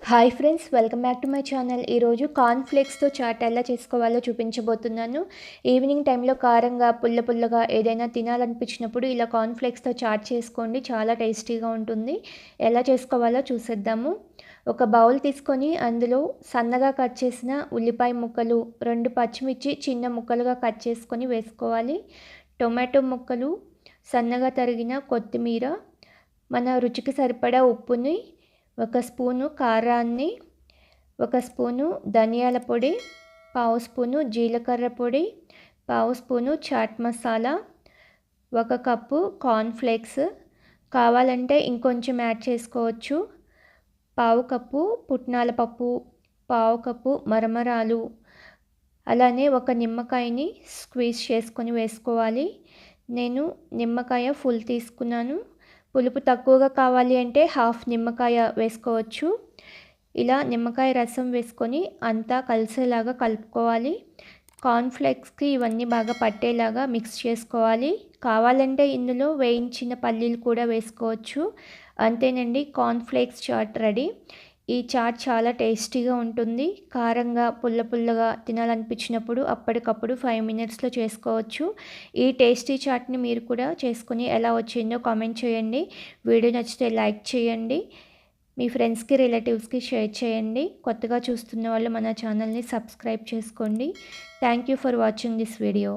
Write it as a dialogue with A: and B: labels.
A: Hi friends, welcome back to my channel. ఈరోజు కార్న్‌ఫ్లేక్స్‌తో chat ఎలా చేసుకోవాలో చూపించబోతున్నాను. ఈవినింగ్ టైంలో కారంగా, పుల్లగా ఏదైనా తినాలనిపించినప్పుడు ఇలా కార్న్‌ఫ్లేక్స్‌తో చాట్ చేసుకోండి. చాలా టేస్టీగా ఉంటుంది. ఎలా చేసుకోవాలో చూసేద్దాము. ఒక బౌల్ తీసుకొని అందులో సన్నగా కట్ చేసిన ఉల్లిపాయ ముక్కలు, 2 పచ్చిమిర్చి చిన్న ముక్కలుగా కట్ చేసుకొని వేసుకోవాలి. టొమాటో ముక్కలు, సన్నగా తరిగిన కొత్తిమీర, మన రుచికి సరిపడా ఉప్పుని, 1 స్పూను కారాన్ని, 1 స్పూను ధనియాల పొడి, పావు స్పూను జీలకర్ర పొడి, పావు spoon chaat masala, 1 cup cornflakes. కావాలంటే ఇంకొంచెం యాడ్ చేసుకోవచ్చు. పావు కప్పు పుట్నాల పప్పు, పావు కప్పు మరమరాలు, అలానే 1 నిమ్మకాయని స్క్వీజ్ చేసుకొని వేసుకోవాలి. నేను నిమ్మకాయ ఫుల్ తీసుకున్నాను. పులుపు తక్కువగా కావాలి అంటే హాఫ్ నిమ్మకాయ వేసుకోవచ్చు. ఇలా నిమ్మకాయ రసం వేసుకొని అంతా కలిసేలాగా కలుపుకోవాలి. కార్న్‌ఫ్లేక్స్‌కి ఇవన్నీ బాగా పట్టేలాగా మిక్స్ చేసుకోవాలి. కావాలంటే ఇందులో వేయించిన పల్లీలు కూడా వేసుకోవచ్చు. అంతేనండి, కార్న్‌ఫ్లేక్స్ చాట్ రెడీ. ఈ చాట్ చాలా టేస్టీగా ఉంటుంది. కారంగా, పుల్లగా తినాలనిపించినప్పుడు అప్పటికప్పుడు 5 మినిట్స్‌లో చేసుకోవచ్చు. ఈ టేస్టీ చాట్‌ని మీరు కూడా చేసుకొని ఎలా వచ్చిందో కామెంట్ చేయండి. వీడియో నచ్చితే లైక్ చేయండి. మీ ఫ్రెండ్స్‌కి, రిలేటివ్స్‌కి షేర్ చేయండి. కొత్తగా చూస్తున్న వాళ్ళు మన ఛానల్‌ని సబ్స్క్రైబ్ చేసుకోండి. Thank you for watching this video.